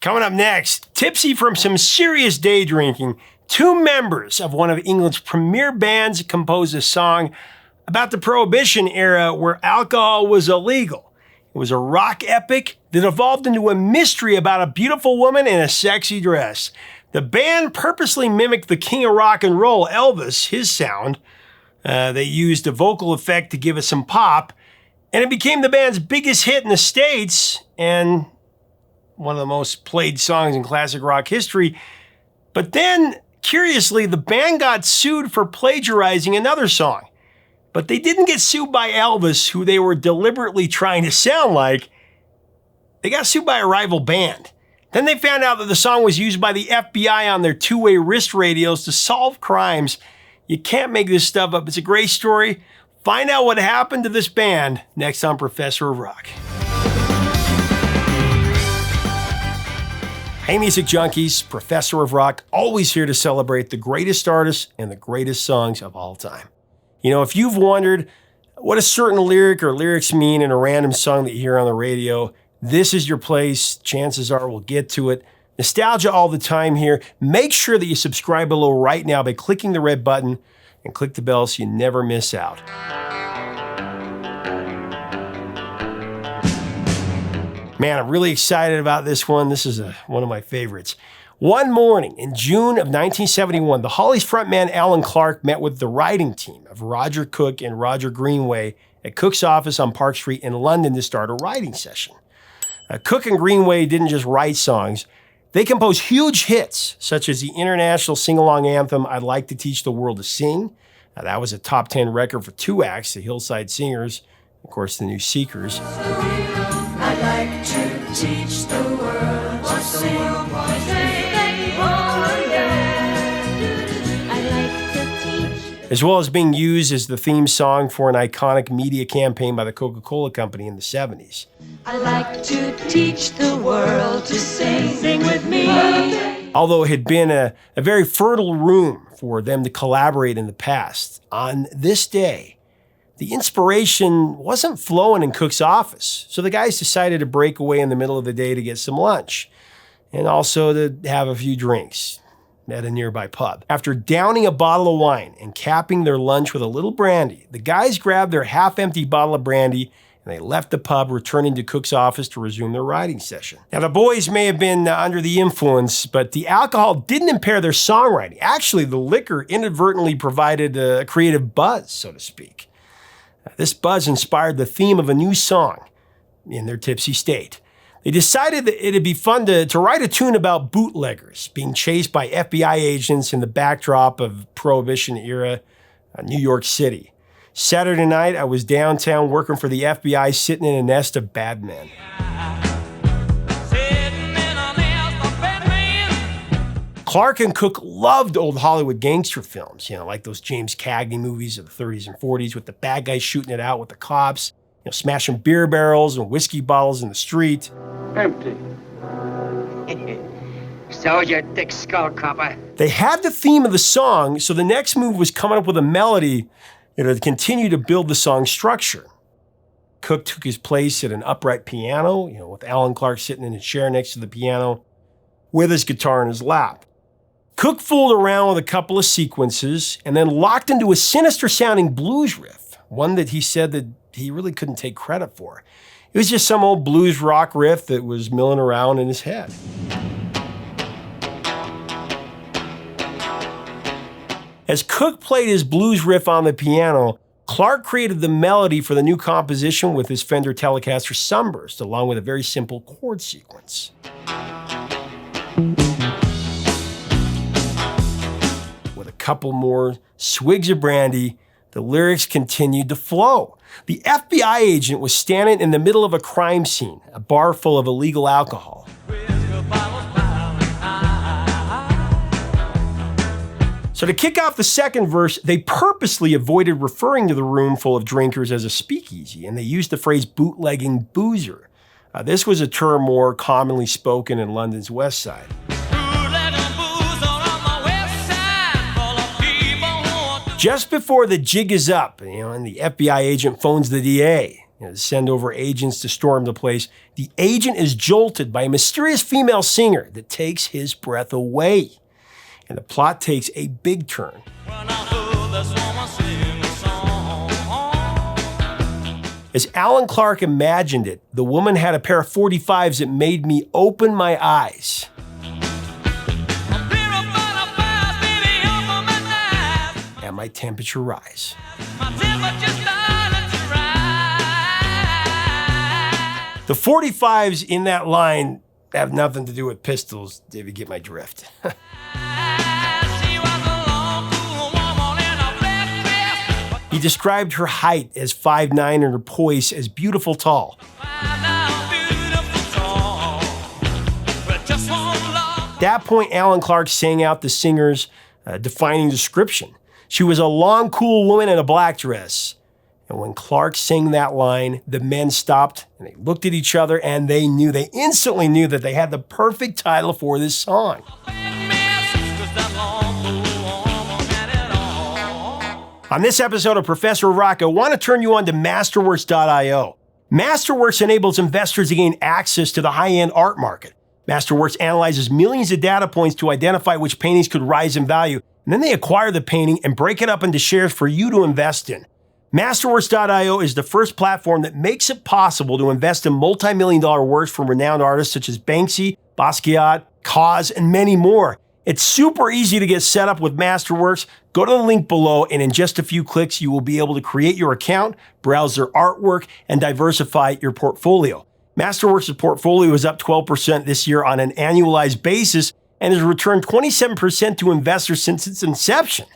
Coming up next, tipsy from some serious day drinking, two members of one of England's premier bands composed a song about the Prohibition era where alcohol was illegal. It was a rock epic that evolved into a mystery about a beautiful woman in a sexy dress. The band purposely mimicked the king of rock and roll, Elvis, his sound. They used a vocal effect to give it some pop, and it became the band's biggest hit in the States and one of the most played songs in classic rock history. But then, curiously, the band got sued for plagiarizing another song. But they didn't get sued by Elvis, who they were deliberately trying to sound like. They got sued by a rival band. Then they found out that the song was used by the FBI on their two-way wrist radios to solve crimes. You can't make this stuff up. It's a great story. Find out what happened to this band next on Professor of Rock. Hey, music junkies, Professor of Rock, always here to celebrate the greatest artists and the greatest songs of all time. You know, if you've wondered what a certain lyric or lyrics mean in a random song that you hear on the radio, this is your place. Chances are we'll get to it. Nostalgia all the time here. Make sure that you subscribe below right now by clicking the red button and click the bell so you never miss out. Man, I'm really excited about this one. This is one of my favorites. One morning in June of 1971, the Hollies frontman Alan Clark met with the writing team of Roger Cook and Roger Greenway at Cook's office on Park Street in London to start a writing session. Cook and Greenway didn't just write songs. They composed huge hits, such as the international sing-along anthem, I'd Like to Teach the World to Sing. Now, that was a top 10 record for two acts, the Hillside Singers, of course, the New Seekers. I'd like to teach the world to sing. As well as being used as the theme song for an iconic media campaign by the Coca-Cola Company in the 70s. I like to teach the world to sing with me. Although it had been a very fertile room for them to collaborate in the past, on this day, the inspiration wasn't flowing in Cook's office, so the guys decided to break away in the middle of the day to get some lunch, and also to have a few drinks at a nearby pub. After downing a bottle of wine and capping their lunch with a little brandy, the guys grabbed their half-empty bottle of brandy and they left the pub, returning to Cook's office to resume their writing session. Now, the boys may have been under the influence, but the alcohol didn't impair their songwriting. Actually, the liquor inadvertently provided a creative buzz, so to speak. This buzz inspired the theme of a new song in their tipsy state. They decided that it'd be fun to write a tune about bootleggers being chased by FBI agents in the backdrop of Prohibition Era New York City. Saturday night, I was downtown working for the FBI, sitting in a nest of bad men. Clark and Cook loved old Hollywood gangster films, like those James Cagney movies of the 30s and 40s with the bad guys shooting it out with the cops, smashing beer barrels and whiskey bottles in the street. Empty. So you thick skull copper. They had the theme of the song, so the next move was coming up with a melody to continue to build the song structure. Cook took his place at an upright piano, with Alan Clark sitting in a chair next to the piano with his guitar in his lap. Cook fooled around with a couple of sequences and then locked into a sinister-sounding blues riff, one that he said that he really couldn't take credit for. It was just some old blues rock riff that was milling around in his head. As Cook played his blues riff on the piano, Clark created the melody for the new composition with his Fender Telecaster Sunburst, along with a very simple chord sequence. With a couple more swigs of brandy, the lyrics continued to flow. The FBI agent was standing in the middle of a crime scene, a bar full of illegal alcohol. So to kick off the second verse, they purposely avoided referring to the room full of drinkers as a speakeasy, and they used the phrase bootlegging boozer. This was a term more commonly spoken in London's West Side. Just before the jig is up, and the FBI agent phones the DA, send over agents to storm the place. The agent is jolted by a mysterious female singer that takes his breath away. And the plot takes a big turn. As Alan Clark imagined it, the woman had a pair of 45s that made me open my eyes. And my temperature rise. The 45s in that line have nothing to do with pistols, if you get my drift. He described her height as 5'9" and her poise as beautiful tall. At that point, Alan Clark sang out the singer's defining description. She was a long, cool woman in a black dress. And when Clark sang that line, the men stopped and they looked at each other and they instantly knew that they had the perfect title for this song. On this episode of Professor Rock, I want to turn you on to Masterworks.io. Masterworks enables investors to gain access to the high-end art market. Masterworks analyzes millions of data points to identify which paintings could rise in value, and then they acquire the painting and break it up into shares for you to invest in. Masterworks.io is the first platform that makes it possible to invest in multi-million-dollar works from renowned artists such as Banksy, Basquiat, Kaws, and many more. It's super easy to get set up with Masterworks. Go to the link below, and in just a few clicks, you will be able to create your account, browse their artwork, and diversify your portfolio. Masterworks' portfolio is up 12% this year on an annualized basis and has returned 27% to investors since its inception.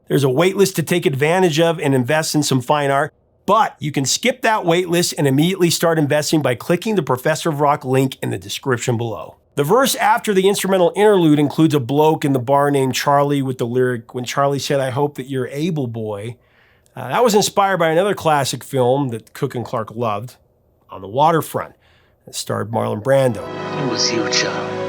There's a waitlist to take advantage of and invest in some fine art, but you can skip that waitlist and immediately start investing by clicking the Professor of Rock link in the description below. The verse after the instrumental interlude includes a bloke in the bar named Charlie with the lyric, "When Charlie said, I hope that you're able, boy." That was inspired by another classic film that Cook and Clark loved, On the Waterfront. It starred Marlon Brando. It was you, Charlie.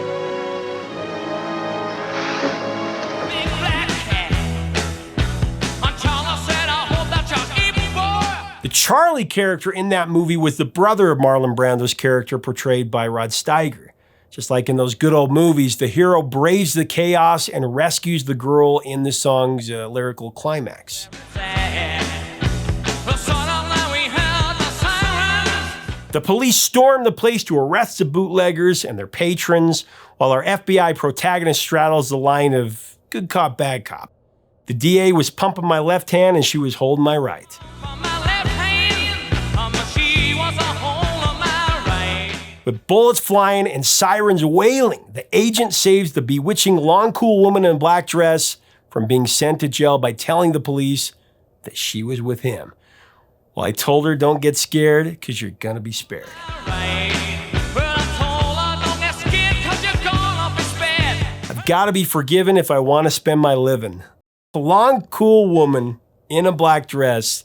The Charlie character in that movie was the brother of Marlon Brando's character portrayed by Rod Steiger. Just like in those good old movies, the hero braves the chaos and rescues the girl in the song's lyrical climax. The police storm the place to arrest the bootleggers and their patrons, while our FBI protagonist straddles the line of good cop, bad cop. The DA was pumping my left hand and she was holding my right. With bullets flying and sirens wailing, the agent saves the bewitching long, cool woman in a black dress from being sent to jail by telling the police that she was with him. Well, I told her, don't get scared, because you're going to be spared. I've got to be forgiven if I want to spend my living. The long, cool woman in a black dress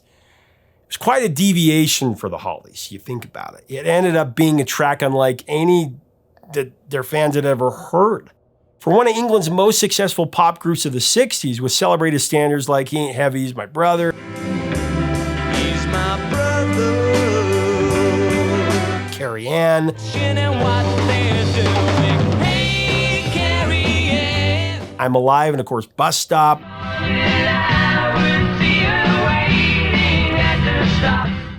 was quite a deviation for the Hollies, you think about it. It ended up being a track unlike any that their fans had ever heard. For one of England's most successful pop groups of the 60s, with celebrated standards like He Ain't Heavy, He's My Brother, He's My Brother, Carrie Ann, I'm Alive, and of course, Bus Stop.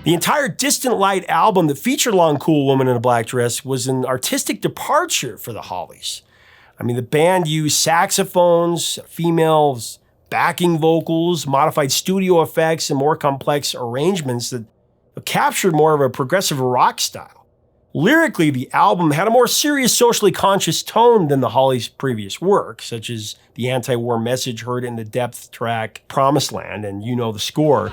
The entire Distant Light album that featured Long Cool Woman in a Black Dress was an artistic departure for the Hollies. I mean, the band used saxophones, females, backing vocals, modified studio effects, and more complex arrangements that captured more of a progressive rock style. Lyrically, the album had a more serious, socially conscious tone than the Hollies' previous work, such as the anti-war message heard in the depth track Promised Land and You Know the Score.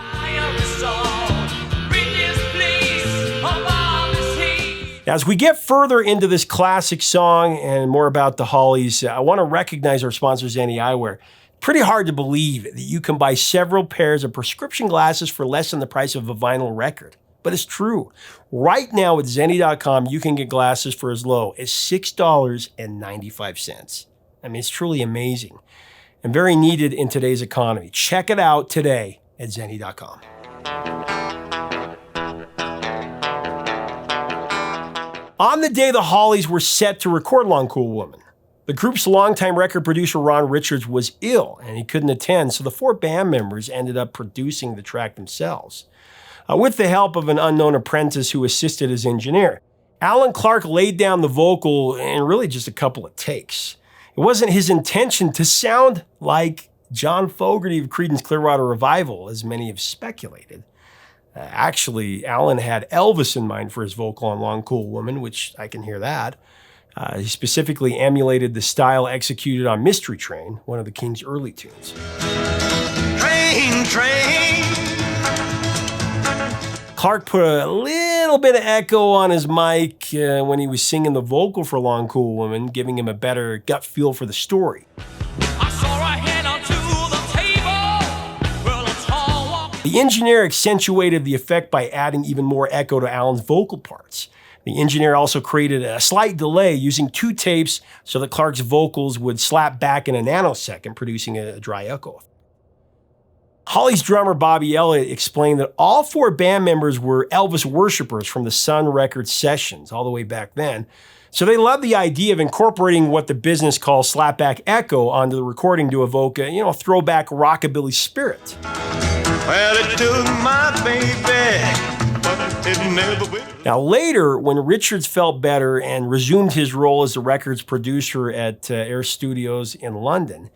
As we get further into this classic song and more about the Hollies, I want to recognize our sponsor, Zenni Eyewear. Pretty hard to believe that you can buy several pairs of prescription glasses for less than the price of a vinyl record. But it's true. Right now at Zenni.com, you can get glasses for as low as $6.95. I mean, it's truly amazing and very needed in today's economy. Check it out today at Zenni.com. On the day the Hollies were set to record Long Cool Woman, the group's longtime record producer Ron Richards was ill and he couldn't attend, so the 4 band members ended up producing the track themselves, with the help of an unknown apprentice who assisted as engineer. Alan Clark laid down the vocal in really just a couple of takes. It wasn't his intention to sound like John Fogerty of Creedence Clearwater Revival, as many have speculated. Actually, Alan had Elvis in mind for his vocal on Long Cool Woman, which I can hear that. He specifically emulated the style executed on Mystery Train, one of the King's early tunes. Train, train. Clark put a little bit of echo on his mic when he was singing the vocal for Long Cool Woman, giving him a better gut feel for the story. I saw her head onto the table. Well, a tall walk. The engineer accentuated the effect by adding even more echo to Alan's vocal parts. The engineer also created a slight delay using 2 tapes so that Clark's vocals would slap back in a nanosecond, producing a dry echo. Hollies drummer Bobby Elliott explained that all 4 band members were Elvis worshipers from the Sun Records sessions all the way back then, so they loved the idea of incorporating what the business calls slapback echo onto the recording to evoke a throwback rockabilly spirit. Well, it took my baby, but it never will. Now later, when Richards felt better and resumed his role as the record's producer at Air Studios in London,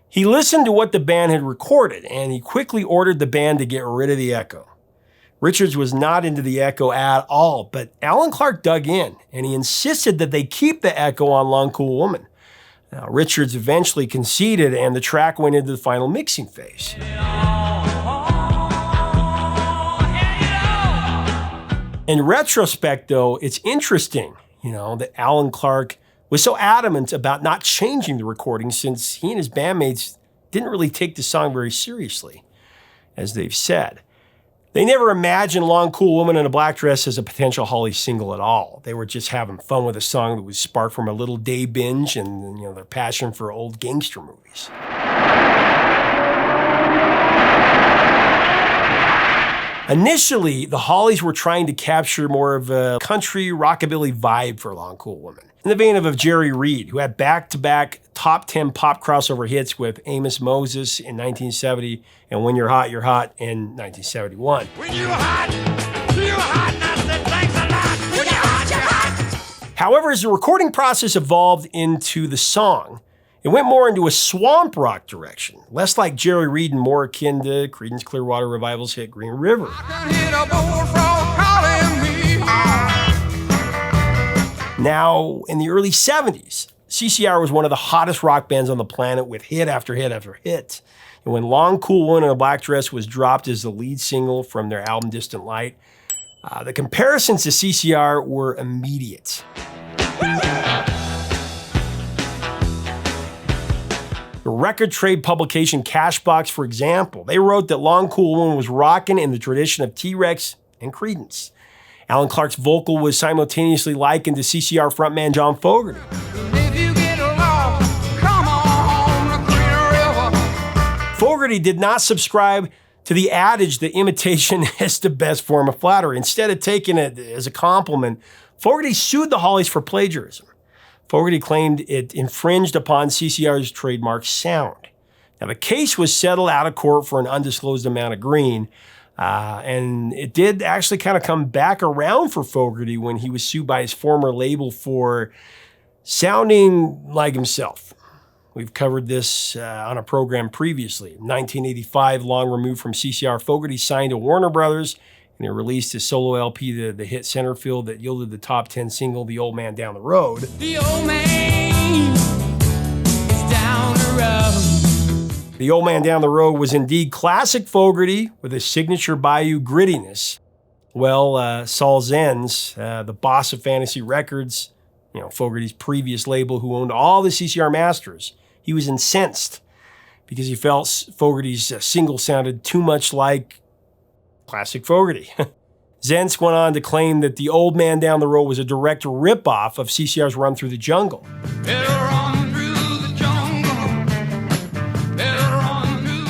he listened to what the band had recorded, and he quickly ordered the band to get rid of the echo. Richards was not into the echo at all, but Alan Clark dug in, and he insisted that they keep the echo on Long Cool Woman. Now, Richards eventually conceded, and the track went into the final mixing phase. In retrospect, though, it's interesting, that Alan Clark was so adamant about not changing the recording since he and his bandmates didn't really take the song very seriously, as they've said. They never imagined Long Cool Woman in a Black Dress as a potential Hollies single at all. They were just having fun with a song that was sparked from a little day binge and their passion for old gangster movies. Initially, the Hollies were trying to capture more of a country rockabilly vibe for Long Cool Woman, in the vein of Jerry Reed, who had back-to-back top 10 pop crossover hits with Amos Moses in 1970 and When You're Hot, You're Hot in 1971. When you were hot, and I said thanks a lot. When you're hot, you're hot. However, as the recording process evolved into the song, it went more into a swamp rock direction, less like Jerry Reed and more akin to Creedence Clearwater Revival's hit Green River. Now, in the early 70s, CCR was one of the hottest rock bands on the planet with hit after hit after hit. And when Long Cool Woman in a Black Dress was dropped as the lead single from their album Distant Light, the comparisons to CCR were immediate. The record trade publication Cashbox, for example, they wrote that Long Cool Woman was rockin' in the tradition of T-Rex and Creedence. Alan Clark's vocal was simultaneously likened to CCR frontman John Fogerty. If you get lost, come on the Green River. Fogerty did not subscribe to the adage that imitation is the best form of flattery. Instead of taking it as a compliment, Fogerty sued the Hollies for plagiarism. Fogerty claimed it infringed upon CCR's trademark sound. Now, the case was settled out of court for an undisclosed amount of green, and it did actually kind of come back around for Fogerty when he was sued by his former label for sounding like himself. We've covered this on a program previously. In 1985, long removed from CCR, Fogerty signed to Warner Brothers, and he released his solo LP, the hit Centerfield, that yielded the top 10 single, The Old Man Down the Road. The old man is down the road. The Old Man Down the Road was indeed classic Fogerty with his signature Bayou grittiness. Well, Saul Zenz, the boss of Fantasy Records, Fogerty's previous label, who owned all the CCR masters, he was incensed because he felt Fogerty's single sounded too much like classic Fogerty. Zenz went on to claim that The Old Man Down the Road was a direct ripoff of CCR's Run Through the Jungle.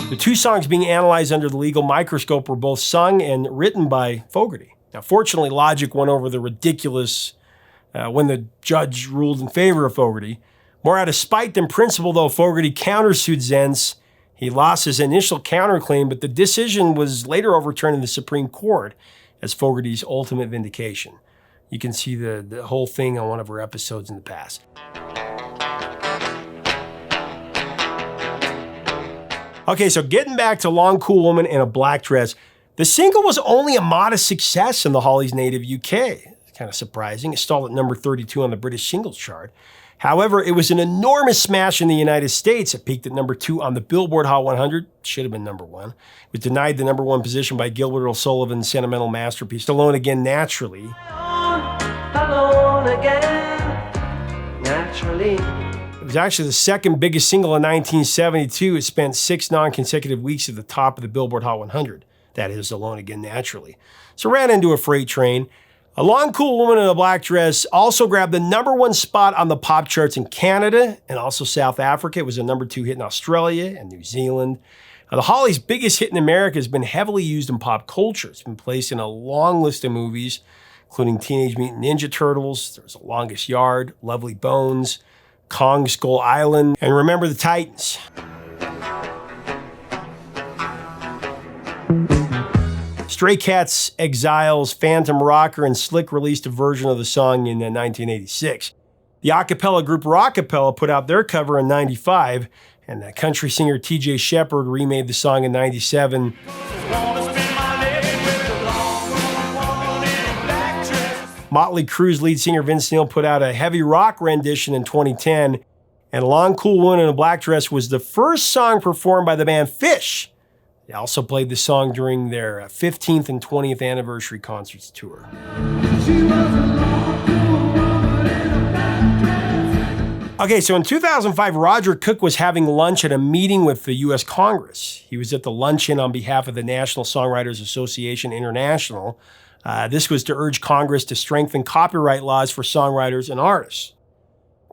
The 2 songs being analyzed under the legal microscope were both sung and written by Fogerty. Now, fortunately, Logic won over the ridiculous when the judge ruled in favor of Fogerty. More out of spite than principle, though, Fogerty countersued Zenz. He lost his initial counterclaim, but the decision was later overturned in the Supreme Court as Fogerty's ultimate vindication. You can see the whole thing on one of our episodes in the past. Okay, so getting back to Long Cool Woman in a Black Dress, the single was only a modest success in the Hollies' native UK. It's kind of surprising. It stalled at number 32 on the British singles chart. However, it was an enormous smash in the United States. It peaked at number 2 on the Billboard Hot 100. Should have been number 1. It was denied the number 1 position by Gilbert O'Sullivan's sentimental masterpiece, Alone Again Naturally. Alone again, naturally. It was actually the second biggest single in 1972. It spent 6 non-consecutive weeks at the top of the Billboard Hot 100. That is, Alone Again Naturally. So ran into a freight train. A Long Cool Woman in a Black Dress also grabbed the number 1 spot on the pop charts in Canada and also South Africa. It was a number 2 hit in Australia and New Zealand. Now, the Hollies' biggest hit in America has been heavily used in pop culture. It's been placed in a long list of movies, including Teenage Mutant Ninja Turtles, There's The Longest Yard, Lovely Bones, Kong Skull Island, and Remember the Titans. Stray Cats, Exiles, Phantom Rocker, and Slick released a version of the song in 1986. The a cappella group Rockapella put out their cover in 95, and country singer T.J. Shepherd remade the song in 97. Motley Crue's lead singer Vince Neil put out a heavy rock rendition in 2010, and Long Cool Woman in a Black Dress was the first song performed by the band Phish. They also played the song during their 15th and 20th anniversary concerts tour. Okay, so in 2005, Roger Cook was having lunch at a meeting with the U.S. Congress. He was at the luncheon on behalf of the National Songwriters Association International. This was to urge Congress to strengthen copyright laws for songwriters and artists.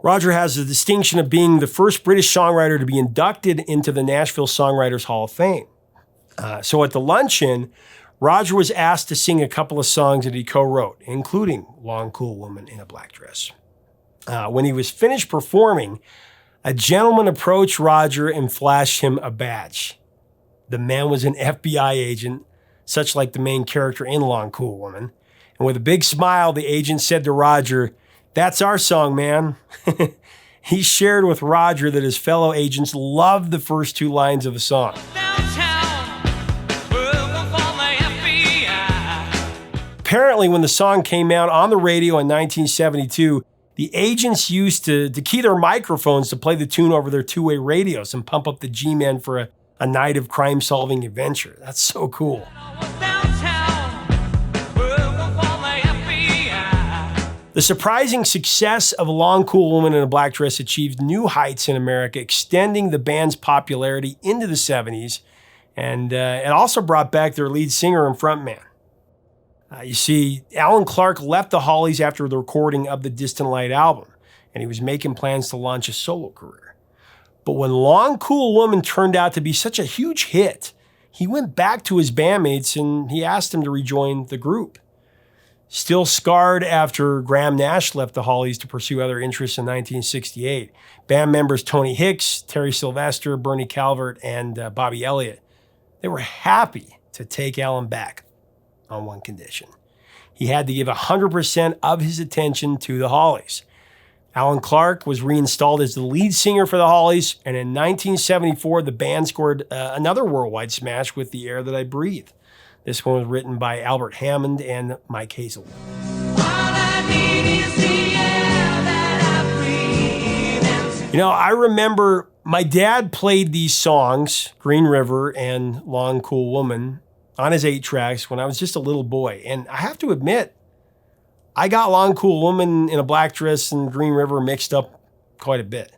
Roger has the distinction of being the first British songwriter to be inducted into the Nashville Songwriters Hall of Fame. So at the luncheon, Roger was asked to sing a couple of songs that he co-wrote, including Long Cool Woman in a Black Dress. When he was finished performing, a gentleman approached Roger and flashed him a badge. The man was an FBI agent, such like the main character in Long Cool Woman. And with a big smile, the agent said to Roger, "That's our song, man." He shared with Roger that his fellow agents loved the first 2 lines of the song. Apparently, when the song came out on the radio in 1972, the agents used to key their microphones to play the tune over their 2-way radios and pump up the G-Men for a night of crime-solving adventure. That's so cool. The surprising success of Long Cool Woman in a Black Dress achieved new heights in America, extending the band's popularity into the 70s, and it also brought back their lead singer and frontman. You see, Alan Clark left the Hollies after the recording of the Distant Light album, and he was making plans to launch a solo career. But when Long Cool Woman turned out to be such a huge hit, he went back to his bandmates and he asked them to rejoin the group. Still scarred after Graham Nash left the Hollies to pursue other interests in 1968, band members Tony Hicks, Terry Sylvester, Bernie Calvert, and Bobby Elliott, they were happy to take Alan back on one condition. He had to give 100% of his attention to the Hollies. Alan Clark was reinstalled as the lead singer for the Hollies, and in 1974, the band scored another worldwide smash with The Air That I Breathe. This one was written by Albert Hammond and Mike Hazelwood. You know, I remember my dad played these songs, Green River and Long Cool Woman, on his 8 tracks when I was just a little boy. And I have to admit, I got Long Cool Woman in a Black Dress and Green River mixed up quite a bit.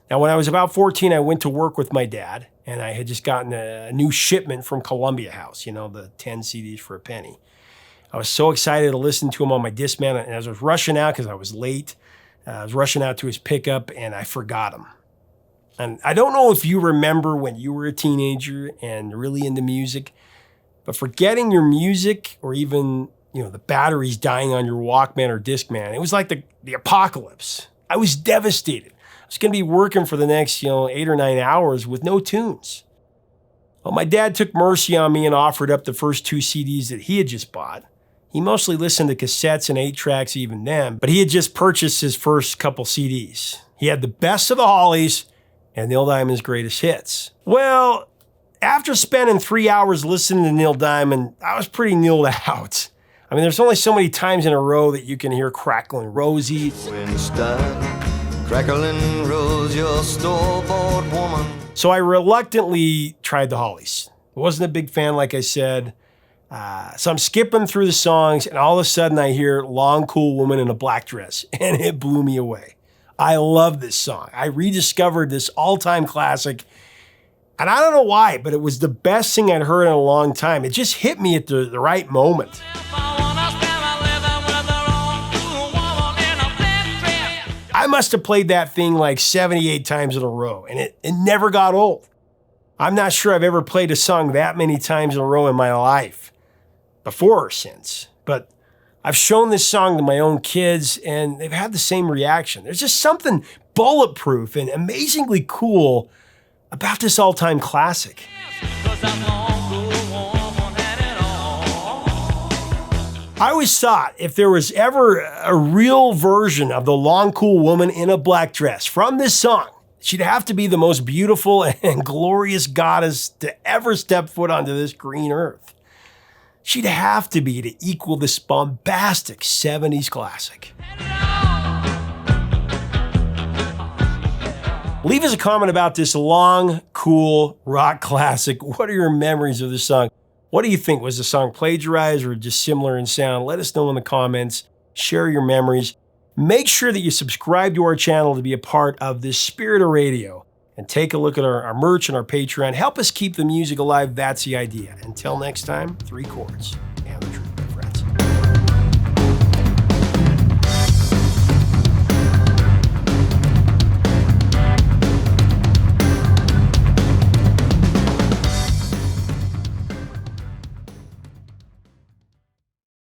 Now, when I was about 14, I went to work with my dad, and I had just gotten a new shipment from Columbia House, the 10 CDs for a penny. I was so excited to listen to him on my Discman, and as I was rushing out because I was late, I was rushing out to his pickup, and I forgot him. And I don't know if you remember when you were a teenager and really into music, but forgetting your music or even the batteries dying on your Walkman or Discman. It was like the apocalypse. I was devastated. I was going to be working for the next, 8 or 9 hours with no tunes. Well, my dad took mercy on me and offered up the first 2 CDs that he had just bought. He mostly listened to cassettes and 8-tracks even then, but he had just purchased his first couple CDs. He had the best of the Hollies and Neil Diamond's greatest hits. Well, after spending 3 hours listening to Neil Diamond, I was pretty Neiled out. I mean, there's only so many times in a row that you can hear Cracklin' Rosie. Winston, crackling rose, your store-bought woman. So I reluctantly tried the Hollies. I wasn't a big fan, like I said. So I'm skipping through the songs, and all of a sudden I hear Long Cool Woman in a Black Dress, and it blew me away. I love this song. I rediscovered this all-time classic, and I don't know why, but it was the best thing I'd heard in a long time. It just hit me at the right moment. I must have played that thing like 78 times in a row, and it never got old. I'm not sure I've ever played a song that many times in a row in my life, before or since. But I've shown this song to my own kids, and they've had the same reaction. There's just something bulletproof and amazingly cool about this all-time classic. I always thought if there was ever a real version of the Long Cool Woman in a Black Dress from this song, she'd have to be the most beautiful and glorious goddess to ever step foot onto this green earth. She'd have to be to equal this bombastic 70s classic. Leave us a comment about this long, cool rock classic. What are your memories of this song? What do you think? Was the song plagiarized or just similar in sound? Let us know in the comments. Share your memories. Make sure that you subscribe to our channel to be a part of this spirit of radio. And take a look at our merch and our Patreon. Help us keep the music alive. That's the idea. Until next time, 3 chords.